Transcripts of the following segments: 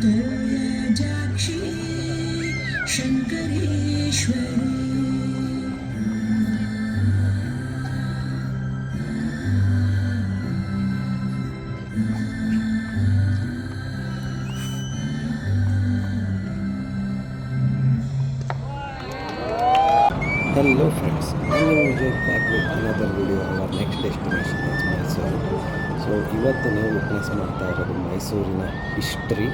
तोयजाक्षी Shankareshwari Hello friends, I am Vijay back with another video of our next destination is Mysore. So ಇವತ್ತು ನೀವು witness ಮಾಡ್ತಾ ಇರೋದು ಮೈಸೂರಿನ history.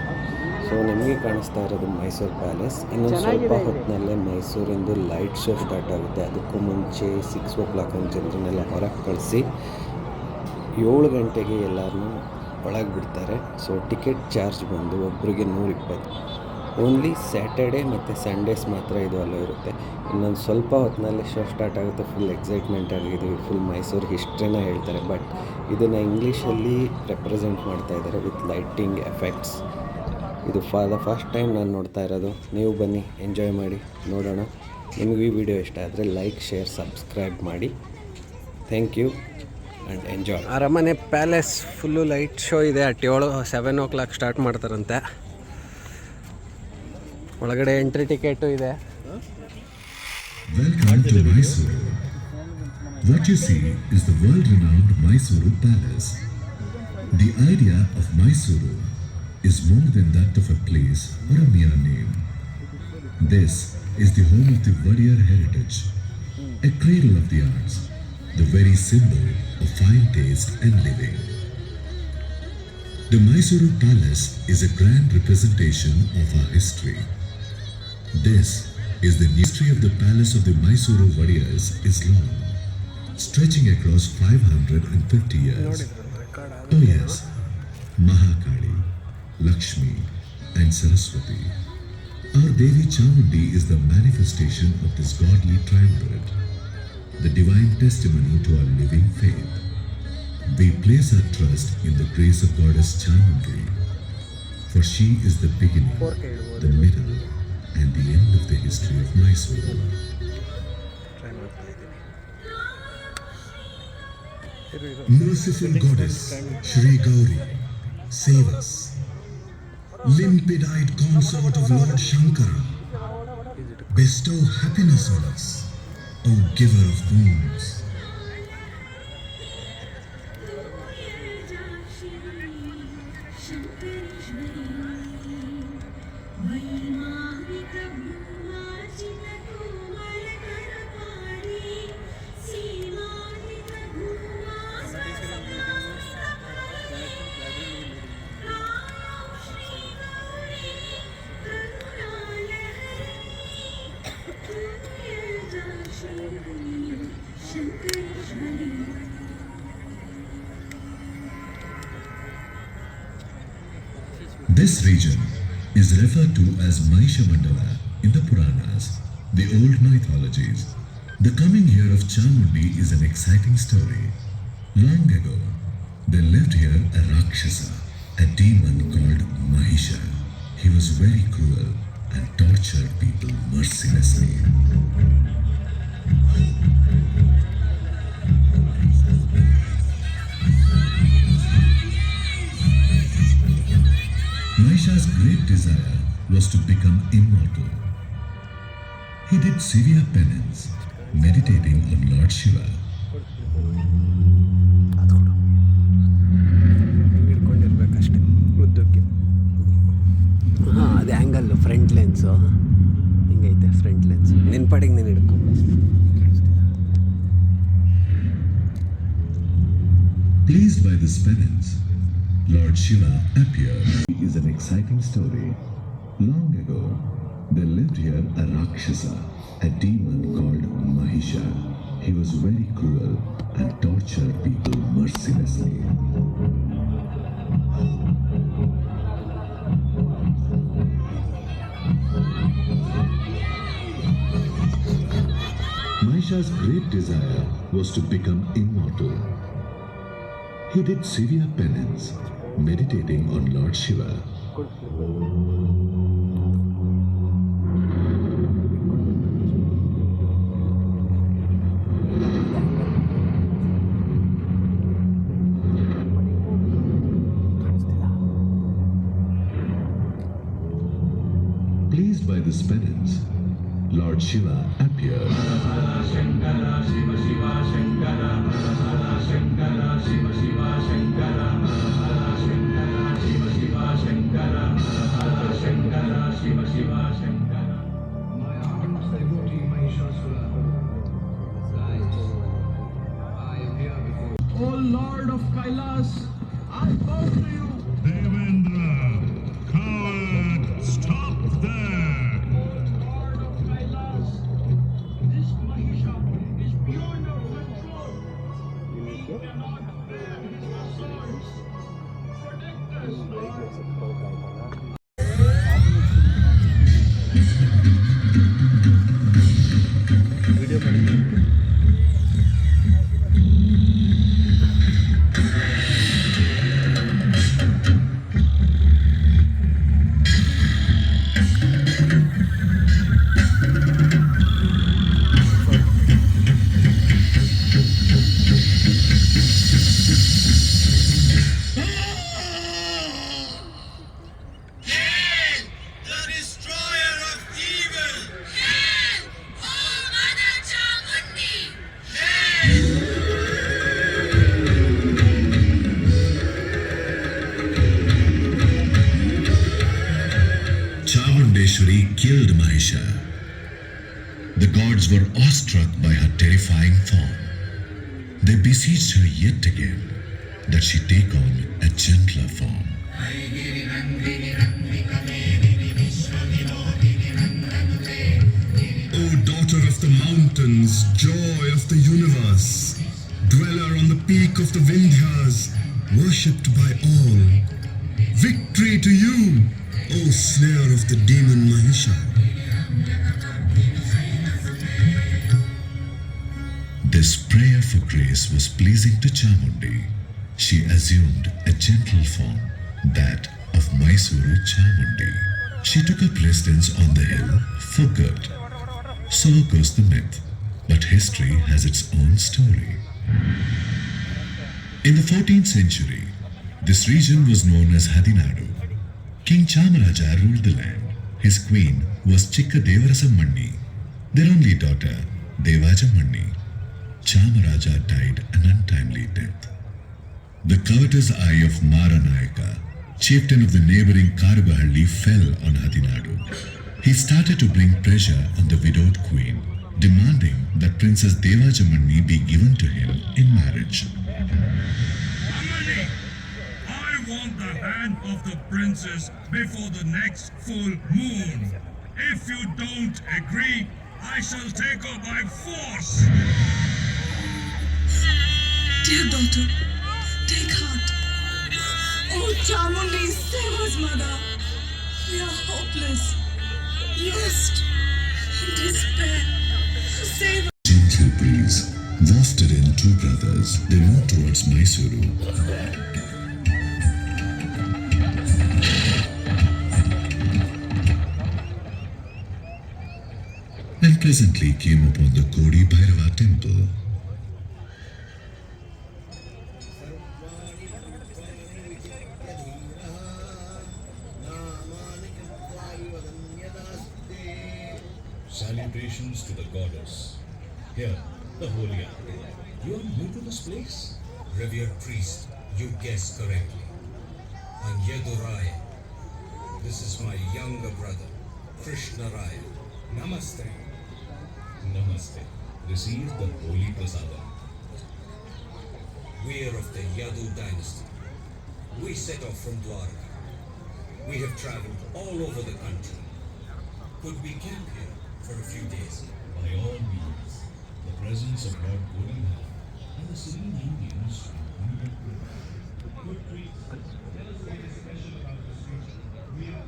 So ನಿಮಗೆ ಕಾಣಿಸ್ತಾ ಇರೋದು ಮೈಸೂರು ಪ್ಯಾಲೇಸ್. ಇನ್ನೊಂದು ಸ್ವಲ್ಪ ಹೊತ್ತಿನಲ್ಲೇ ಮೈಸೂರಿಂದು ಲೈಟ್ ಶೋ ಸ್ಟಾರ್ಟ್ ಆಗುತ್ತೆ. ಅದಕ್ಕೂ ಮುಂಚೆ 6 o'clock ಜನರನ್ನೆಲ್ಲ ಹೊರಗೆ ಕಳಿಸಿ 7 ಗಂಟೆಗೆ ಎಲ್ಲರನ್ನೂ ಒಳಗೆ ಬಿಡ್ತಾರೆ. ಸೊ ಟಿಕೆಟ್ ಚಾರ್ಜ್ ಬಂದು ಒಬ್ಬರಿಗೆ 120. ಓನ್ಲಿ ಸ್ಯಾಟರ್ಡೇ ಮತ್ತು ಸಂಡೇಸ್ ಮಾತ್ರ ಇದು ಅಲ್ಲೂ ಇರುತ್ತೆ. ಇನ್ನೊಂದು ಸ್ವಲ್ಪ ಹೊತ್ತಿನಲ್ಲಿ ಶೋ ಸ್ಟಾರ್ಟ್ ಆಗುತ್ತೆ. ಫುಲ್ ಎಕ್ಸೈಟ್ಮೆಂಟ್ ಆಗಿದ್ದೀವಿ. ಫುಲ್ ಮೈಸೂರು ಹಿಸ್ಟ್ರಿನ ಹೇಳ್ತಾರೆ. ಬಟ್ ಇದನ್ನು ಇಂಗ್ಲೀಷಲ್ಲಿ ರೆಪ್ರೆಸೆಂಟ್ ಮಾಡ್ತಾ ಇದ್ದಾರೆ ವಿತ್ ಲೈಟಿಂಗ್ ಎಫೆಕ್ಟ್ಸ್. ಇದು ಫಾರ್ ದ ಫಸ್ಟ್ ಟೈಮ್ ನಾನು ನೋಡ್ತಾ ಇರೋದು. ನೀವು ಬನ್ನಿ, ಎಂಜಾಯ್ ಮಾಡಿ, ನೋಡೋಣ. ನಿಮಗೂ ಈ ವಿಡಿಯೋ ಇಷ್ಟ ಆದರೆ ಲೈಕ್, ಶೇರ್, ಸಬ್ಸ್ಕ್ರೈಬ್ ಮಾಡಿ. Thank you and enjoy. ಅರಮನೆ ಪ್ಯಾಲೇಸ್ ಫುಲ್ಲು ಲೈಟ್ ಶೋ ಇದೆ. ಅಟ್ 7 o'clock ಸ್ಟಾರ್ಟ್ ಮಾಡ್ತಾರಂತೆ. ಒಳಗಡೆ ಎಂಟ್ರಿ ಟಿಕೆಟು ಇದೆ. Welcome to Mysore. What you see is the world-renowned Mysore Palace. The idea of Mysore is more than that of a place or a mere name. This is the home of the warrior heritage, a cradle of the arts, the very symbol of fine taste and living. The Mysore Palace is a grand representation of our history. This is the history of the palace of the Mysore warriors is long, stretching across 550 years. Oh yes, Mahakali, Lakshmi and Saraswati. Our Devi Chamundi is the manifestation of this godly triumvirate, the divine testimony to our living faith. We place our trust in the grace of Goddess Chamundi, for she is the beginning, the middle and the end of the history of Mysore. Merciful Goddess Shri Gauri, save us. Limpid-eyed consort of Lord Shankara, bestow happiness on us, O giver of boons. This region is referred to as Mahisha Mandala in the Puranas, the old mythologies. The coming here of Chamundi is an exciting story. Long ago, there lived here a Rakshasa, a demon called Mahisha. He was very cruel and tortured people mercilessly. Mahisha's great desire was to become immortal. He did severe penance, meditating on Lord Shiva. ಅದು angle front lens ಹಿಂಗೈತೆ. Front lens ನಿನ್ನ ಪಾಡಿಗೆ ನೀನು ಹಿಡ್ಕೊಂಡು. Pleased by this penance, Lord Shiva appeared. It is an exciting story. Long ago, there lived here a Rakshasa, a demon called Mahisha. He was very cruel and tortured people mercilessly. Mahisha's great desire was to become immortal. He did severe penance, meditating on Lord Shiva. Pleased by this penance, Lord Shiva appeared. O Lord of Kailas, I bow to you. Devendra, coward, stop there! Lord of Kailas, this Mahisha is beyond our control. We cannot bear his assaults. Protect us, Lord. Chamundeshwari killed Mahisha. The gods were awestruck by her terrifying form. They beseeched her yet again that she take on a gentler form. O daughter of the mountains, joy of the universe, dweller on the peak of the Vindhyas, worshipped by all, victory to you, O slayer of the demon Mahisha. This prayer for grace was pleasing to Chamundi. She assumed a gentle form, that of Mysore Chamundi. She took up residence on the hill for good. So goes the myth, but history has its own story. In the 14th century, this region was known as Hadinadu. King Chamaraja ruled the land. His queen was Chikka Devarasammanni, their only daughter, Devajamanni. Chamaraja died an untimely death. The covetous eye of Maranayaka, chieftain of the neighboring Karugahalli, fell on Hadinadu. He started to bring pressure on the widowed queen, demanding that Princess Devajamanni be given to him in marriage. Amani, I want the hand of the princess before the next full moon. If you don't agree, I shall take her by force. Dear daughter, take heart. Oh, Chamundi, save us, mother. We are hopeless, lost, in despair. Save us. Gentle breeze wafted in two brothers. They moved towards Mysuru. And presently came upon the Kodi Bhairava temple. Salutations to the goddess. Here, the holy apple. You are new to this place? Revered priest, you guessed correctly. I'm Yaduraya. This is my younger brother, Krishna Raya. Namaste. Namaste. Receive the holy prasadam. We are of the Yadu dynasty. We set off from Dwarka. We have traveled all over the country. Could we camp here for a few days? By all means. The presence of Lord Govinda and the serene Indians good treat. Tell us something special about this region. We are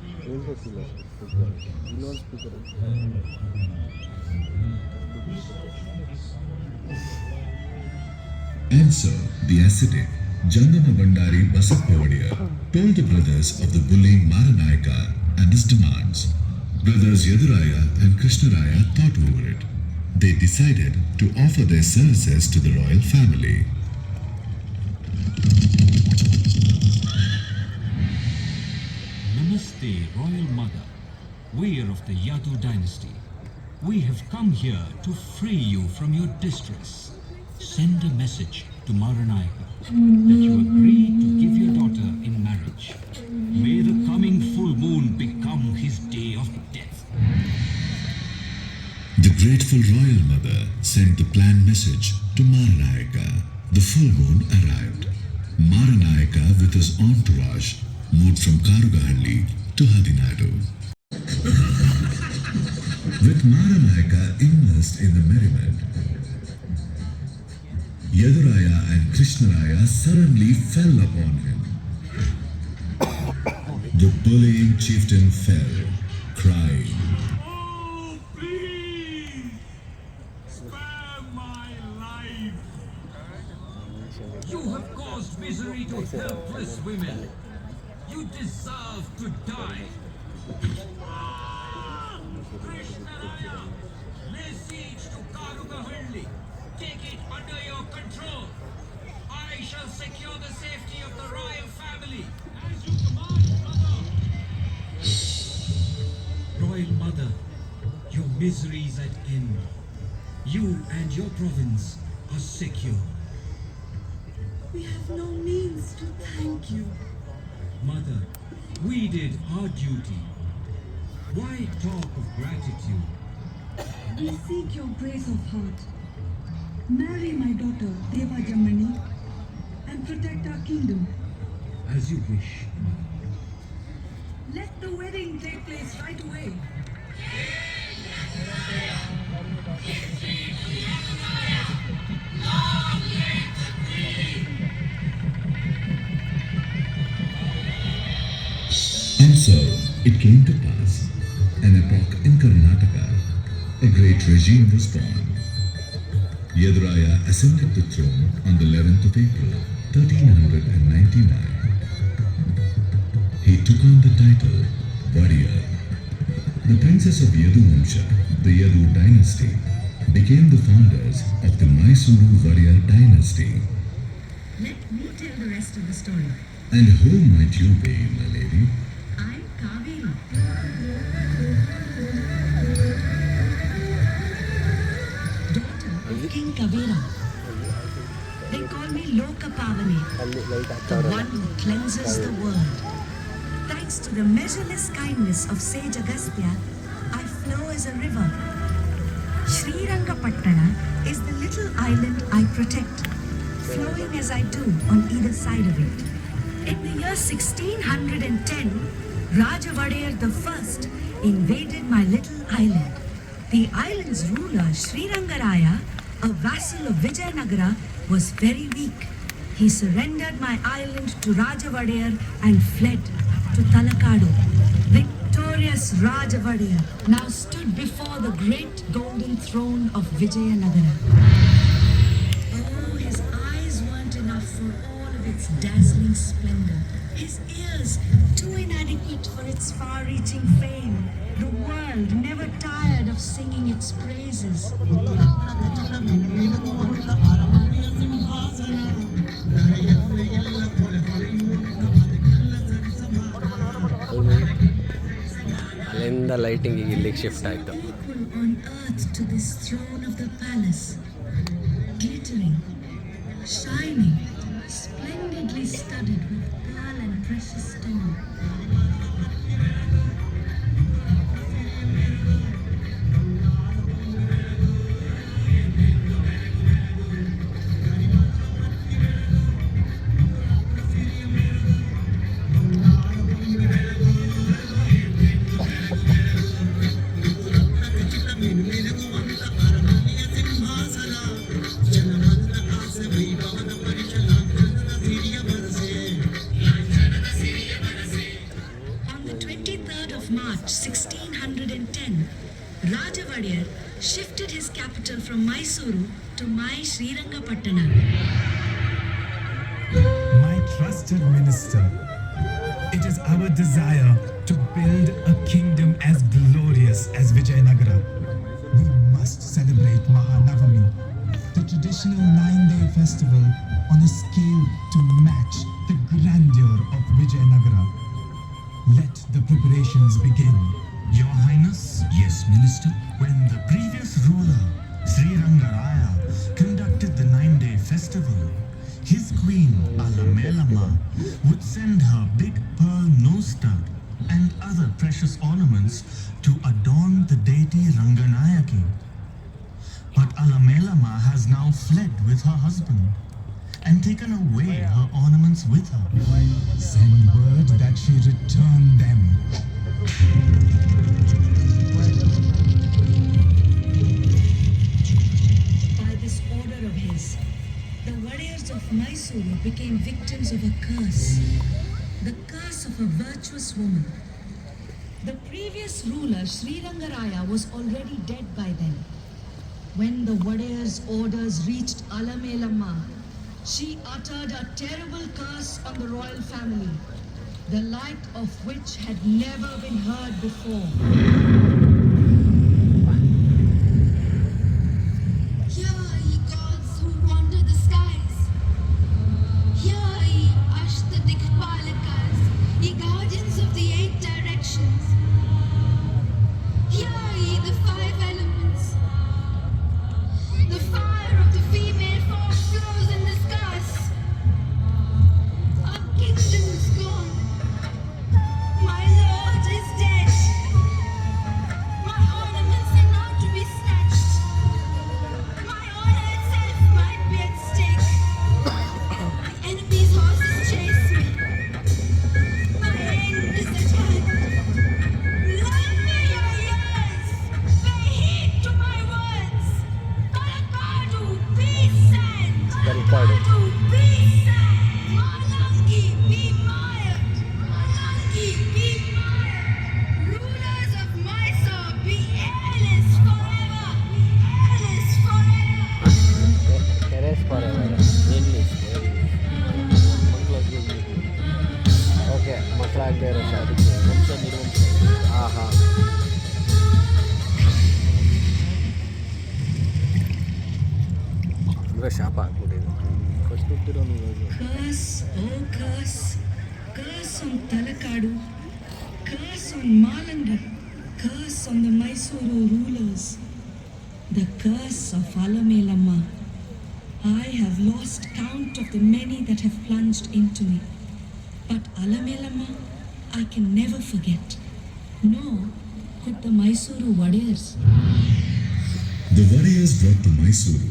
And so, the ascetic Jangama Bandari Basappawadiyar told the brothers of the bullying Maranayaka and his demands. Brothers Yaduraya and Krishnaraya thought over it. They decided to offer their services to the royal family. Namaste, Royal Mother. we are of the Yadu dynasty. We have come here to free you from your distress. Send a message to Maranayaka that you agree to give your daughter in marriage. May the coming full moon become his day of death. The grateful royal mother sent the planned message to Maranayaka. The full moon arrived. Maranayaka with his entourage moved from Karugahalli to Hadinadu. With Maranayaka immersed in the merriment, Yaduraya and Krishnaraya suddenly fell upon him. The bullying chieftain fell, crying, Oh, please! Spare my life! You have caused misery to helpless women. You deserve to die. Krishnaraya, lay siege to Karugahalli. Take it under your control. I shall secure the safety of the royal family. As you command, mother. Royal mother, your misery is at end. You and your province are secure. We have no means to thank you. Mother, we did our duty. Why talk of gratitude? We seek your grace of heart. Marry my daughter, Deva Jamani, and protect our kingdom. As you wish, mother. Let the wedding take place right away. and so it came to pass, an epoch in Karnataka, a great regime was born. Yaduraya ascended the throne on the 11th of April, 1399. He took on the title Vadiyar. The princess of Yadu Vamsha, the Yadu dynasty, became the founders of the Mysore Light dynasty. Let me tell the rest of the story. And who might you be, my lady? I'm Kaveri. Daughter of King Kavera. They call me Loka Pavane, the one who cleanses the world. Thanks to the measureless kindness of sage Agastya, I flow as a river. Srirangapatna is the little island I protect, flowing as I do on either side of it. In the year 1610, Rajavadiyar I invaded my little island. The island's ruler, Srirangaraya, a vassal of Vijayanagara, was very weak. He surrendered my island to Rajavadiyar and fled to Talakadu. Victorious Rajavadiyar now stood before the great golden throne of Vijayanagara. Oh, his eyes weren't enough for all of its dazzling splendor. His ears, too inadequate for its far-reaching fame. The world never tired of singing its praises. ಅಲ್ಲಿಂದ ಲೈಟಿಂಗಿಗೆ ಇಲ್ಲಿಗೆ shift ಆಯಿತು. Equal on earth to this throne of the palace, glittering, shining, splendidly studded with pearl and precious stone. March 1610, Rajavadiyar shifted his capital from Mysuru to my Srirangapatna. My trusted minister, it is our desire to build a kingdom as glorious as Vijayanagara. We must celebrate Mahanavami, the traditional 9-day festival, on a scale to match the grandeur of Vijayanagara. Let the preparations begin. Your Highness, Yes, Minister. when the previous ruler, Sri Rangaraya, conducted the 9-day festival, his queen, Alamelama, would send her big pearl nose stud and other precious ornaments to adorn the deity Ranganayaki. But Alamelama has now fled with her husband and taken away her ornaments with her. Send word that she return them. By this order of his, the warriors of Mysore became victims of a curse. The curse of a virtuous woman. The previous ruler, Sri Rangaraya, was already dead by then. When the warriors' orders reached Alamelama, she uttered a terrible curse on the royal family, the like of which had never been heard before. Hear ye gods who wander the skies. Hear ye Ashtadikpalakas, ye guardians of the 8 directions. Hear ye the 5 elements. The fire of the female form flows in disgust. Our kingdom is gone. My lord is dead. My ornaments are not to be snatched. My honor itself might be at stake. The enemy's horses chase me. My end is at hand. Lend me your ears. Pay heed to my words. Talakadu, be sent. Talakadu, be sent. Malangi, be mired. Malangi, be mired. Rulers of Mysore, be airless forever. Be airless forever. Okay ಮಕ್ಕಳಾಗದೇ ಇರೋ ಅದಕ್ಕೆ ಹಾಂ ಹಾಂ ಅಂದರೆ ಶಾಪ ಹಾಕ್ಬಿಟ್ಟಿದ್ದು first ಹುಟ್ಟಿರೋ Curse, oh curse, curse on Talakadu, curse on Malandar, curse on the Mysore rulers, the curse of Alamelama. I have lost count of the many that have plunged into me, but Alamelama I can never forget, nor could the Mysore warriors. The warriors brought to Mysore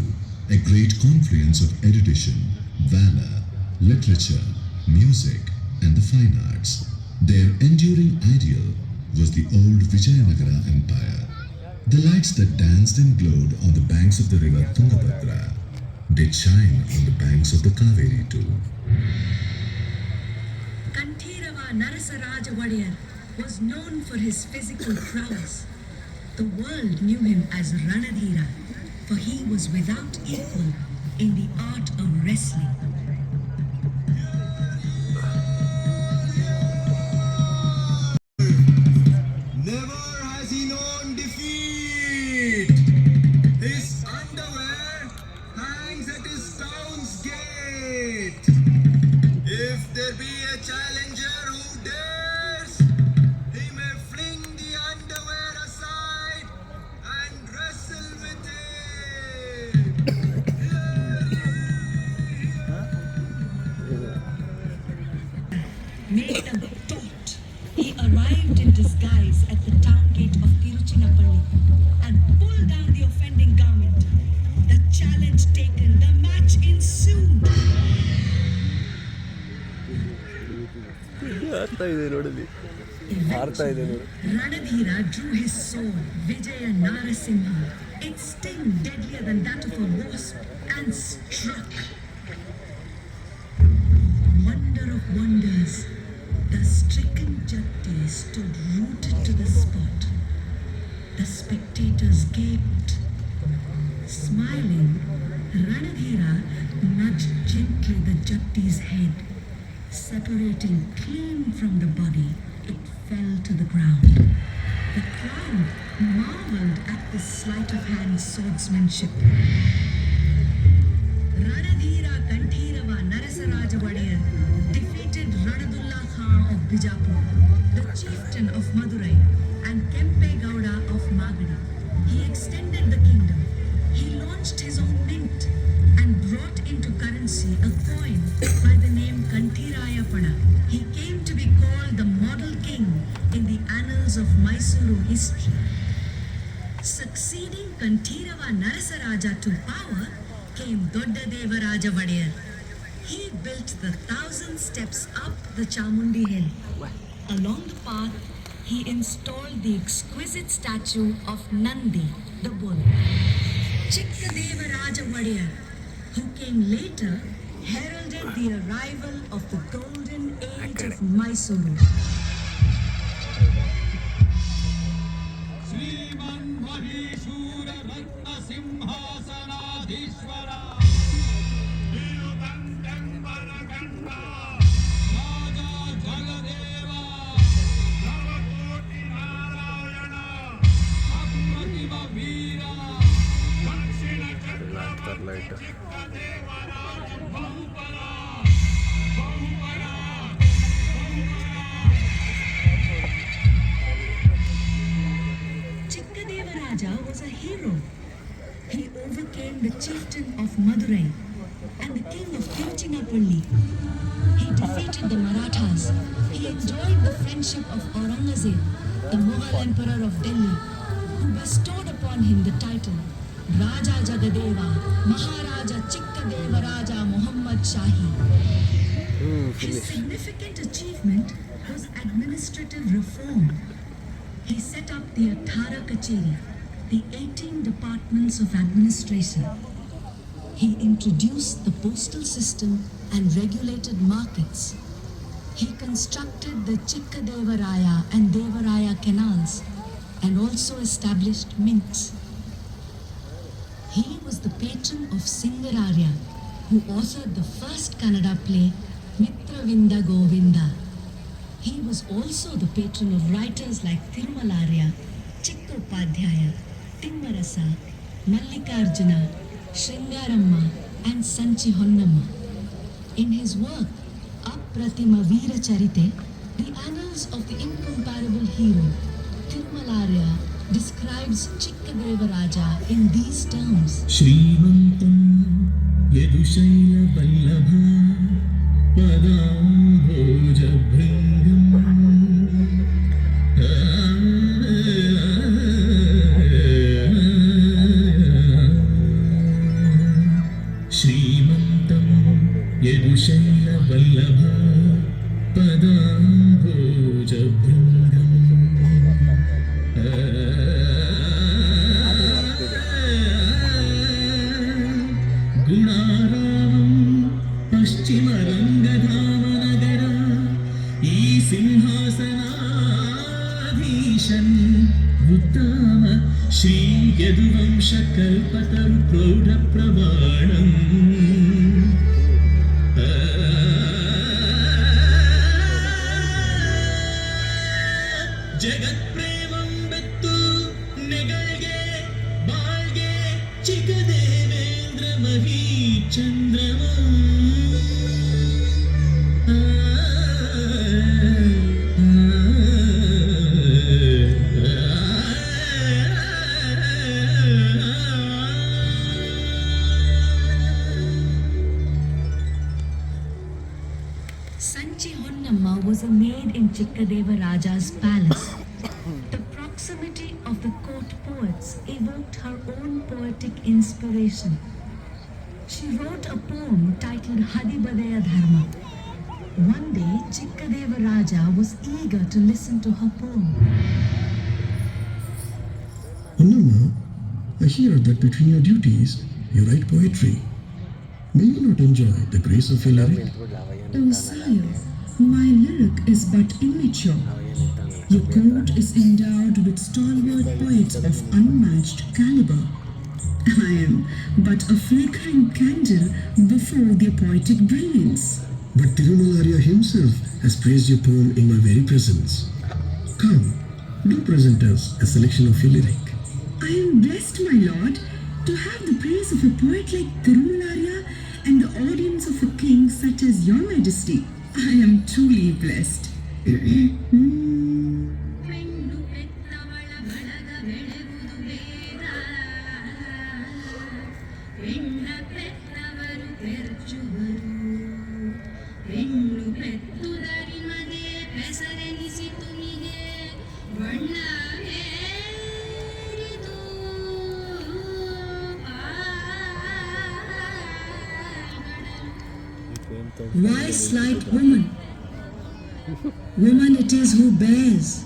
a great confluence of erudition, valor, literature, music, and the fine arts. Their enduring ideal was the old Vijayanagara Empire. The lights that danced and glowed on the banks of the river Tungabhadra did shine on the banks of the Kaveri too. Kanthirava Narasaraja Vadiyar was known for his physical prowess. The world knew him as Ranadhira, for he was without equal in the art of wrestling. Never has he known defeat. His underwear hangs at his town's gate. If there be a challenger who dares, he may fling the underwear aside and wrestle with it. Made a taunt, he arrived in disguise at the town gate of Tiruchinappalli and pulled down the offending garment. The challenge taken, the match ensued. Ranadhira drew his sword, Vijaya Narasimha, its sting deadlier than that of a wasp, and struck. Wonder of wonders, the stricken Jatti stood rooted to the spot. The spectators gaped. Smiling, Ranadhira nudged gently the Jatti's head. Separating clean from the body, it fell to the ground. The crowd marveled at this sleight of hand swordsmanship. Ranadhira Kanthirava Narasaraja Vadiyar defeated Ranadullah Khan of Bijapur, the chieftain of Madurai, and Kempegowda of Magadi. He extended the kingdom. He launched his own mint and brought into currency a coin by the name Kantirayapana. He came to be called the model king in the annals of Mysore history. Succeeding Kantirava Narasaraja to power came Dodda Devaraja Vadeyar. He built the 1,000 steps up the Chamundi hill. Along the path, he installed the exquisite statue of Nandi, the bull. Chikkadevaraja Vadeyar, who came later, heralded the arrival of the golden age of Mysore. Shriman ಮಹೀಶೂರ ರತ್ನ ಸಿಂಹಾಸನಾಧೀಶ್ವರ ರಾಜ ಜಗದೇವ ನವಕೋಟಿ ನಾರಾಯಣ ಅಪ್ರತಿಮ ವೀರ ದಕ್ಷಿಣ ಚಕ್ರವರ್ತಿ Chikkadevaraja ಬಹುಬಲ ಬಹುಬಲ Chikkadevaraja was a hero. He overcame the chieftain of Madurai and the king of Tiruchinappalli. He defeated the Marathas. He enjoyed the friendship of Aurangzeb, the Mughal emperor of Delhi, who bestowed upon him the title Raja Jagadeva Maharaja Chikkadevaraja Muhammad Shahi. His significant achievement was administrative reform. He set up the Athara Kacheri, the 18 departments of administration. He introduced the postal system and regulated markets. He constructed the Chikkadevaraya and Devaraya canals and also established mints. He was the patron of Singararya, who authored the first Kannada play Mitravinda Govinda. He was also the patron of writers like Thirumalarya, Chikkopadhyaya, Timmarasa, Mallikarjuna, Shringaramma and Sanchi Honnamma. In his work, Apratima Veera Charite, the annals of the incomparable hero, Thirumalarya describes Chikkadevaraja in these terms. Shrimantam Yadushaila Vallabha Padamboja Bhringam Shrimantam Yadushaila Vallabha Padamboja Bhringam Gunaramam Paschima Rangadhamanagara E Simhasanadhishan Uttama Shri Yaduvamsha Kalpataru Prodha Pravanam Jagat Premam Bettu Negalge Balge Chikkadevendra Mahi Chandrama Sanchi Honnamma was a maid in Chikkadevaraja's palace. The proximity of the court poets evoked her own poetic inspiration. She wrote a poem titled Hadibadaya Dharma. One day, Chikkadevaraja was eager to listen to her poem. Honnamma, I hear that between your duties, you write poetry. May you not enjoy the grace of your lyric? Oh, sire, my lyric is but immature. Your court is endowed with stalwart poets of unmatched caliber. I am but a flickering candle before their poetic brilliance. But Thirumalarya himself has praised your poem in my very presence. Come, do present us a selection of your lyric. I am blessed, my lord, to have the praise of a poet like Thirumalarya and the audience of a king such as your majesty. I am truly blessed. Why slight woman? Woman it is who bears.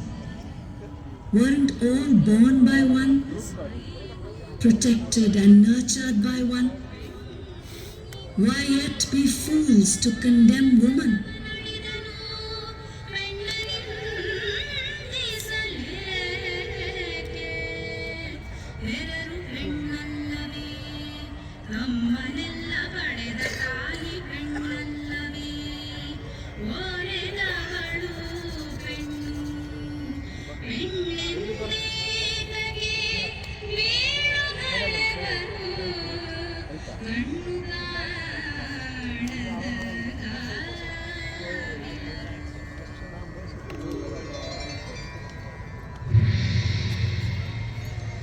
Weren't all born by one, protected and nurtured by one? Why yet be fools to condemn woman?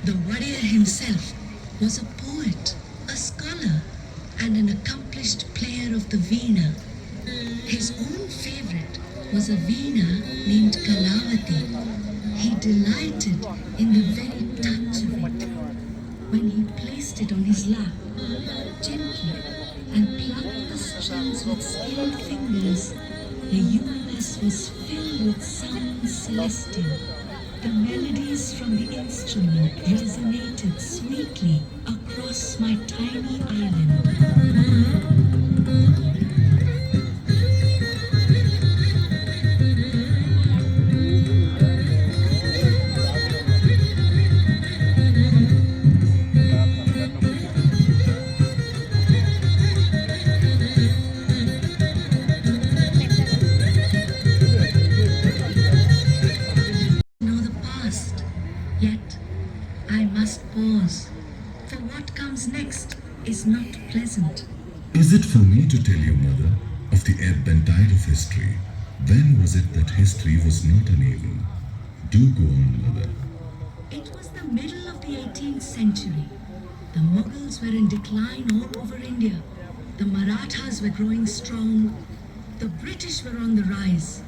The warrior himself was a poet, a scholar, and an accomplished player of the veena. His own favorite was a veena named Kalavati. He delighted in the very touch of it. When he placed it on his lap, gently, and plucked the strings with skilled fingers, the universe was filled with sounds celestial. The melodies from the instrument resonated sweetly across my tiny island. Yet I must pause, for what comes next is not pleasant. Is it for me to tell you, Mother, of the ebb and tide of history? When was it that history was not uneven? Do go on, Mother. It was the middle of the 18th century. The Mughals were in decline all over India. The Marathas were growing strong. The British were on the rise.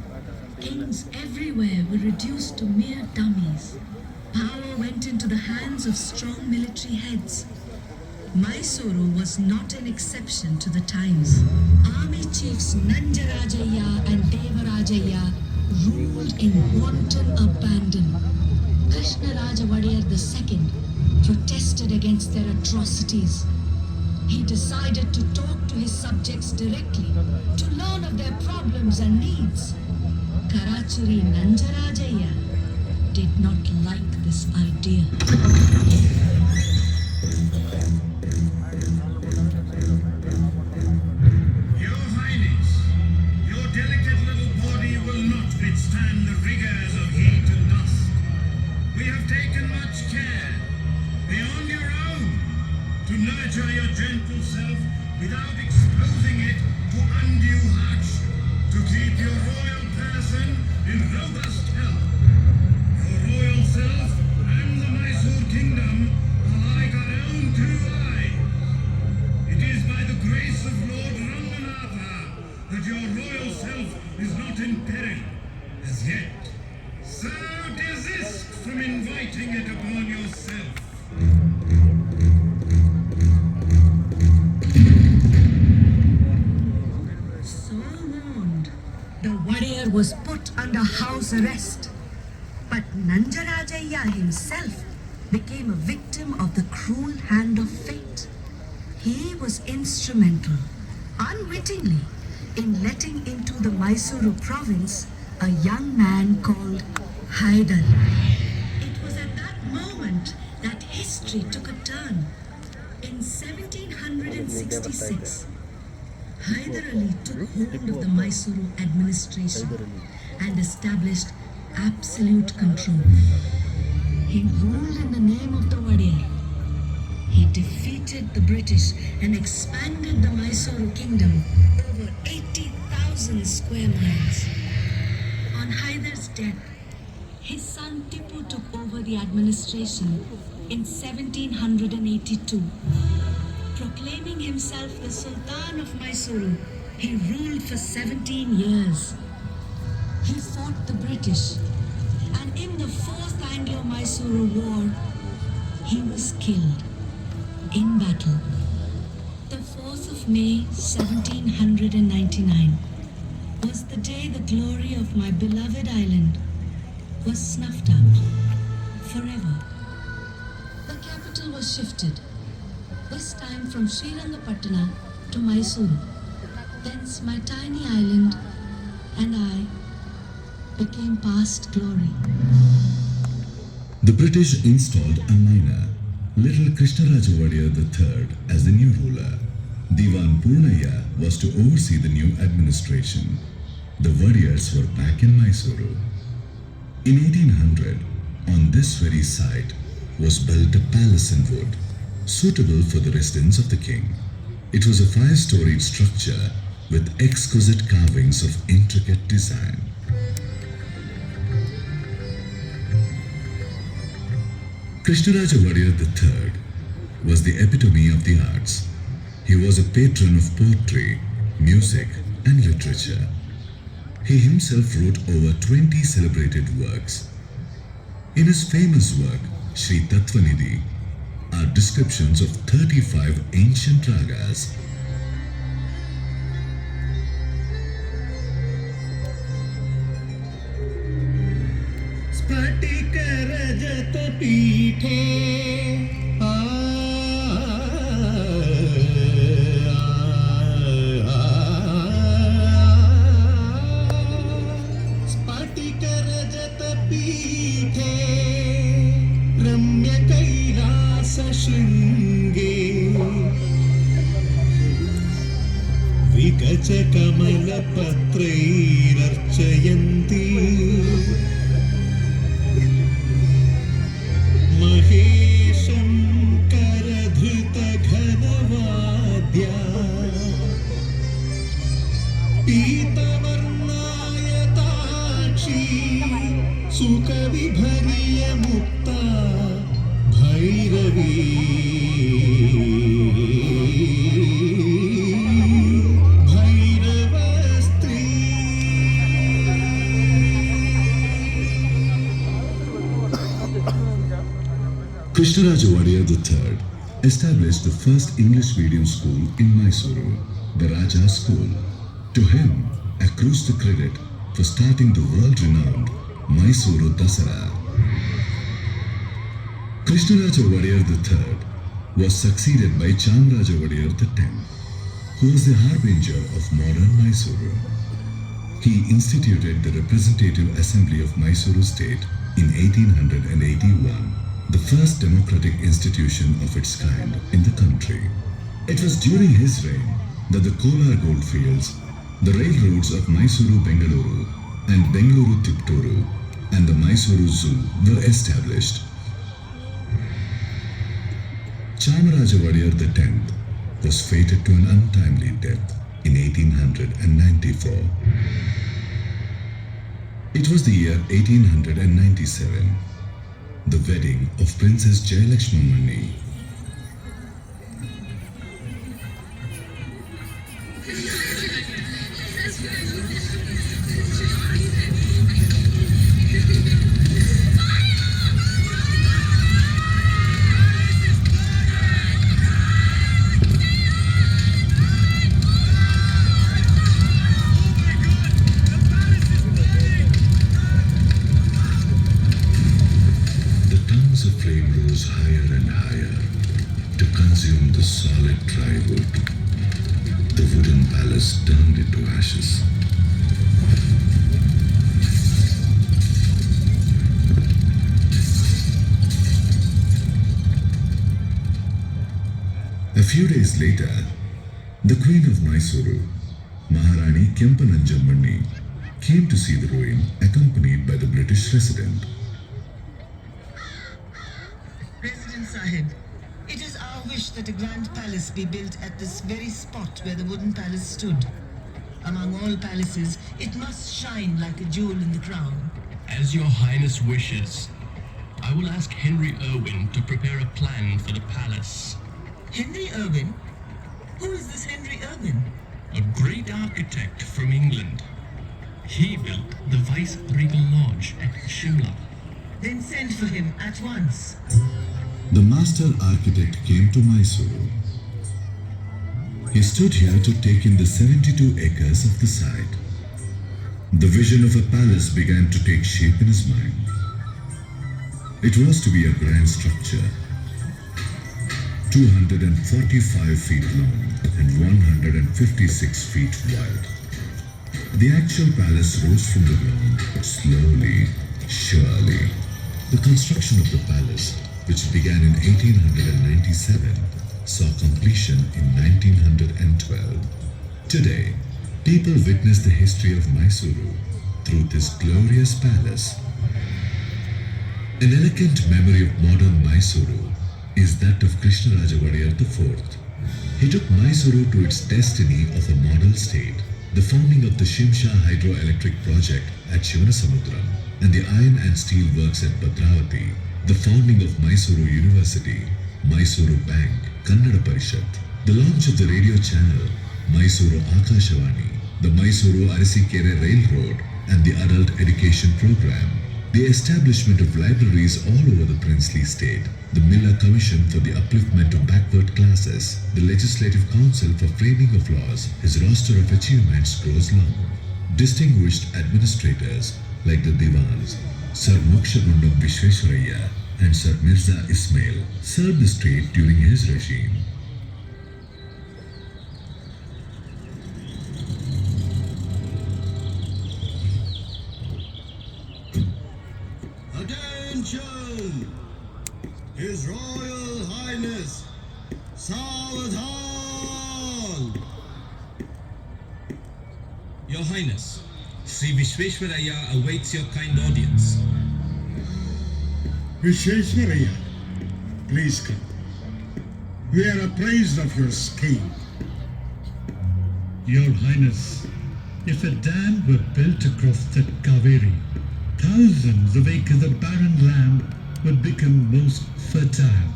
Kings everywhere were reduced to mere dummies. Power went into the hands of strong military heads. Mysore was not an exception to the times. Army chiefs Nanjarajaya and Devarajaya ruled in wanton abandon. Krishnaraja Vadiyar II protested against their atrocities. He decided to talk to his subjects directly, to learn of their problems and needs. Karachuri Nanjarajaya did not like this idea. Your Highness, your delicate little body will not withstand the rigors of heat and dust. We have taken much care, beyond your own, to nurture your gentle self without exposing it to undue hardship, to keep your royal person in robust health. Your royal self and the Mysore kingdom are like our own two eyes. It is by the grace of Lord Ranganatha that your royal self is not in peril as yet. So desist from inviting it upon yourself. So warned, the warrior was put under house arrest. But Nanjarajaya himself became a victim of the cruel hand of fate. He was instrumental, unwittingly, in letting into the Mysore province a young man called Haidar. It was at that moment that history took a turn. In 1766, Haidar Ali took hold of the Mysore administration and established absolute control. He ruled in the name of the warrior. He defeated the British and expanded the Mysore kingdom over 80,000 square miles. On Haidar's death, his son Tipu took over the administration in 1782. Proclaiming himself the Sultan of Mysore, he ruled for 17 years. He fought the British, and in the Fourth Anglo-Mysore War, he was killed in battle. The 4th of May, 1799, was the day the glory of my beloved island was snuffed out forever. The capital was shifted, this time from Srirangapatna to Mysore. Thence my tiny island and I became past glory. The British installed a minor, little Krishnaraja Wadiyar III, as the new ruler. Diwan Purnaya was to oversee the new administration. The Wadiyars were back in Mysore. In 1800, on this very site, was built a palace in wood, suitable for the residence of the king. It was a 5-storied structure with exquisite carvings of intricate design. Krishnaraja Wadiyar III was the epitome of the arts. He was a patron of poetry, music, and literature. He himself wrote over 20 celebrated works. In his famous work, Sri Tattvanidhi, are descriptions of 35 ancient ragas. स्फटिकरजतपीठे स्फटिकरजतपीठे रम्यकैलासशृङ्गे विकचकमलपत्रैरर्चयन्ती महेशं करधृतघनवाद्या पीतवर्णायताक्षी सुकविभर्यमुक्ता Bhairavi भैरवस्त्री Krishnaraja Wadiyar III established the first English medium school in Mysore, the Raja School. To him accrues the credit for starting the world-renowned Mysore Dasara. Krishnaraja Wadiyar III was succeeded by Chamraja Wadiyar X, who was the harbinger of modern Mysore. He instituted the Representative Assembly of Mysore State in 1881, the first democratic institution of its kind in the country. It was during his reign that the Kolar goldfields, the railroads of Mysuru-Bengaluru and Bengaluru-Tipturu, and the Mysore Zoo were established. Chamaraja Wadiyar X was fated to an untimely death in 1894. It was the year 1897, the wedding of Princess Jayalakshmimani. The flame rose higher and higher to consume the solid dry wood. The wooden palace turned into ashes. A few days later, the Queen of Mysore, Maharani Kempananjamani, came to see the ruin accompanied by the British resident. President Sahib, it is our wish that a grand palace be built at this very spot where the wooden palace stood. Among all palaces, it must shine like a jewel in the crown. As your highness wishes, I will ask Henry Irwin to prepare a plan for the palace. Henry Irwin? Who is this Henry Irwin? A great architect from England. He built the Vice-Regal Lodge at Shimla. Then send for him at once. The master architect came to Mysore. He stood here to take in the 72 acres of the site. The vision of a palace began to take shape in his mind. It was to be a grand structure, 245 feet long and 156 feet wide. The actual palace rose from the ground slowly, surely. The construction of the palace, which began in 1897, saw completion in 1912. Today, people witness the history of Mysore through this glorious palace. An elegant memory of modern Mysore is that of Krishnaraja Wadiyar IV. He took Mysore to its destiny of a model state, the founding of the Shimsha hydroelectric project at Shivanasamudram and the iron and steel works at Bhadravati, the founding of Mysore University, Mysore Bank, Kannada Parishat, the launch of the radio channel Mysore Akashavani, the Mysore Arasikere Railroad and the adult education program, the establishment of libraries all over the princely state, the Miller Commission for the upliftment of backward classes, the Legislative Council for framing of laws, his roster of achievements grows long. Distinguished administrators like the Diwans, Sir Mokshagundam Vishweswaraya and Sir Mirza Ismail served the state during his regime. Attention! His Royal Highness Savadhan! Your Highness, Sri Vishweswaraya awaits your kind audience. Vishweswaraya, please come. We are apprised of your scheme. Your Highness, if a dam were built across the Kaveri, thousands of acres of barren land would become most fertile.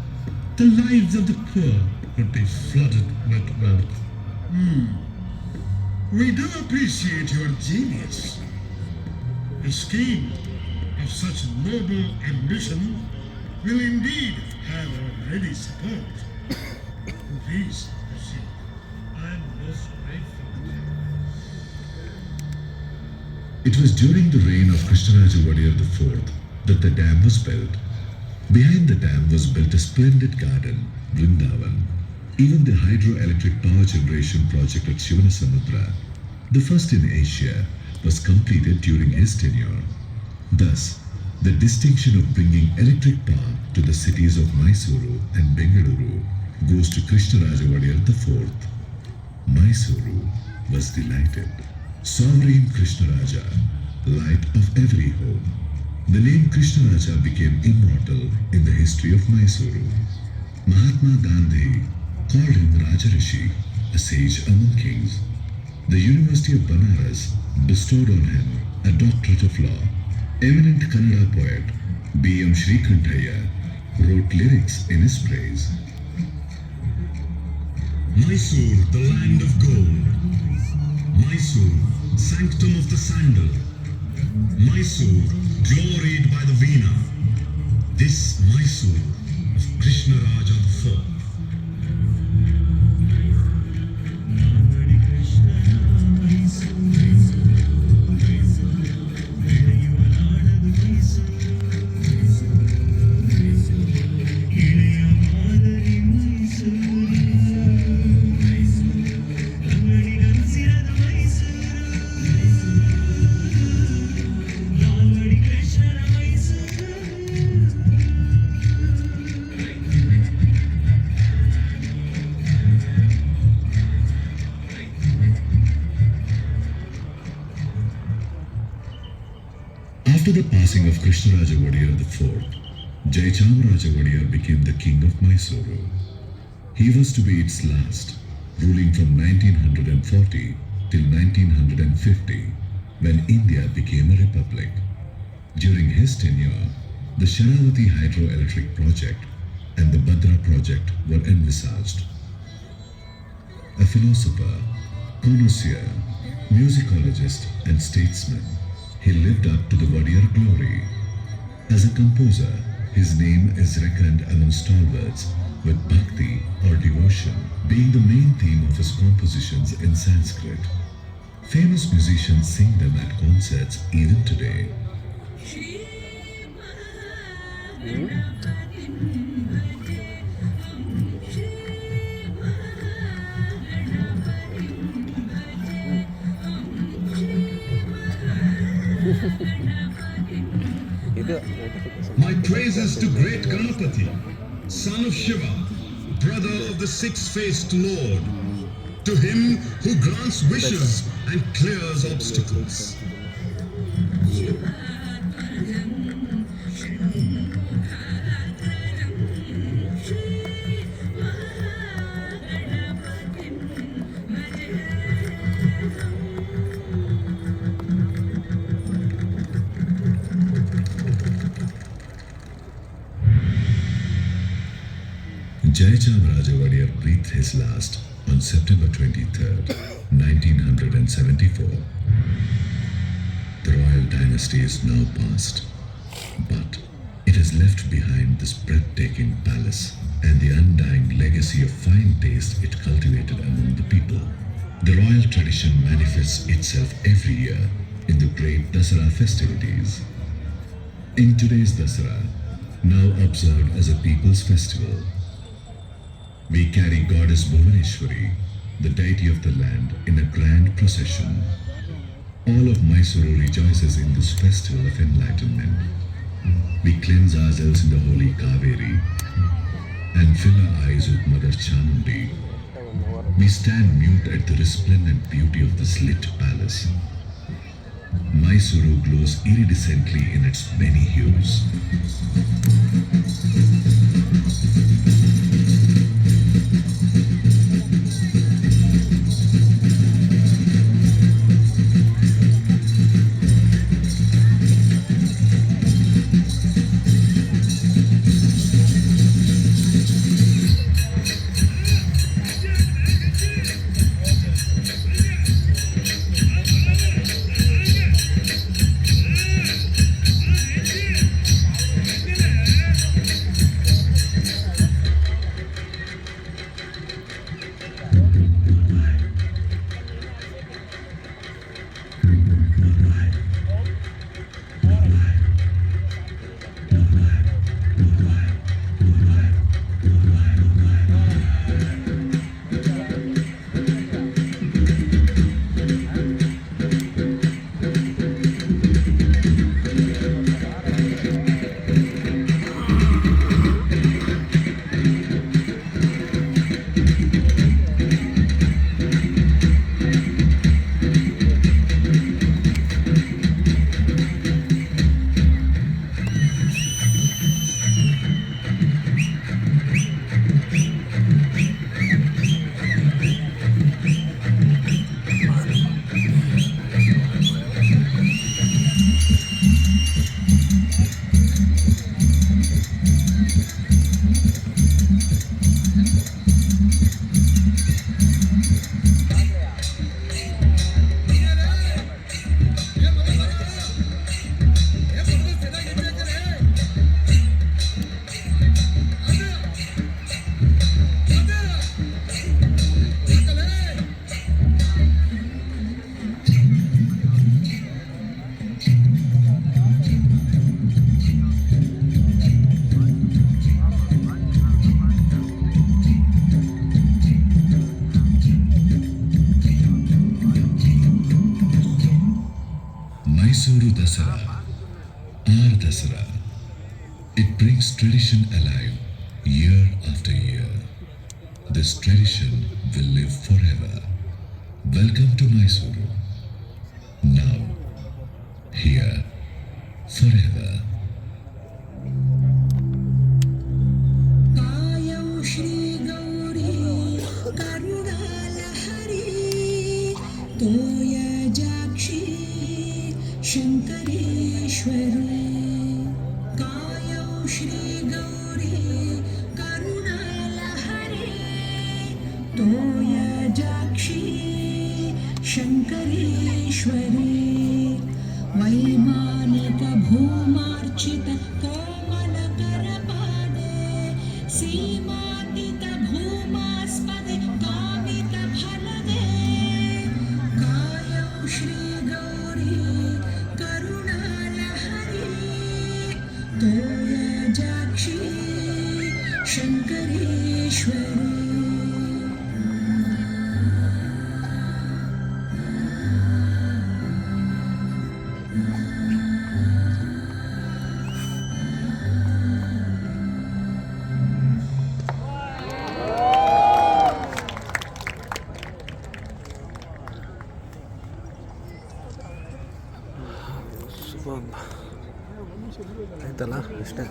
The lives of the poor would be flooded with wealth. We do appreciate your genius. A scheme of such noble ambition will indeed have our ready support. Please proceed. I am most grateful. It was during the reign of Krishnaraja Wadiyar IV that the dam was built. Behind the dam was built a splendid garden, Vrindavan. Even the hydroelectric power generation project at Shivanasamudra, the first in Asia, was completed during his tenure. Thus, the distinction of bringing electric power to the cities of Mysore and Bengaluru goes to Krishnaraja Wadiyar IV. Mysore was delighted. Sovereign Krishnaraja, light of every home. The name Krishnaraja became immortal in the history of Mysore. Mahatma Gandhi called him Rajarishi, a sage among kings. The University of Banaras bestowed on him a doctorate of law. Eminent Kannada poet B.M. Shrikantaya wrote lyrics in his praise. Mysore, the land of gold. Mysore, sanctum of the sandal. Mysore, gloried by the Veena. This Mysore of Krishnaraja IV. After the passing of Krishnaraja Wadiyar IV, Jayachamaraja Wadiyar became the king of Mysore. He was to be its last, ruling from 1940 till 1950, when India became a republic. During his tenure, the Sharavati hydroelectric project and the Bhadra project were envisaged. A philosopher, connoisseur, musicologist and statesman, he lived up to the Wadiyar glory. As a composer, his name is reckoned among stalwarts with bhakti or devotion being the main theme of his compositions in Sanskrit. Famous musicians sing them at concerts even today. My praises to great Ganapati, son of Shiva, brother of the six-faced Lord, to him who grants wishes and clears obstacles. Jayachamraja Wadiyar breathed his last on September 23rd, 1974. The royal dynasty is now past, but it has left behind this breathtaking palace and the undying legacy of fine taste it cultivated among the people. The royal tradition manifests itself every year in the great Dasara festivities. In today's Dasara, now observed as a people's festival, we carry Goddess Bhuvaneshwari, the deity of the land, in a grand procession. All of Mysore rejoices in this festival of enlightenment. We cleanse ourselves in the holy Kaveri and fill our eyes with Mother Chamundi. We stand mute at the resplendent beauty of this lit palace. Mysore glows iridescently in its many hues. Mysore Dasara, our Dasara. It brings tradition alive year after year. This tradition will live forever. Welcome to Mysore. Now, here, forever. शंकरेश्वरी कायौ Shri Gauri Karunalahari तोयजाक्षी शंकरेश्वरी वैमानिक भूमार्चित कोमलकरपादे सीमा कामाक्षी शङ्करेश्वरी ಆಯ್ತಲ್ಲ ಅಷ್ಟೇ.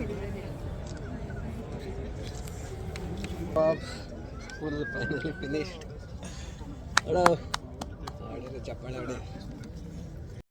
Full finally finished. ಹೊಡೆ ಚಪ್ಪಾಳೆ ಹೊಡೆ.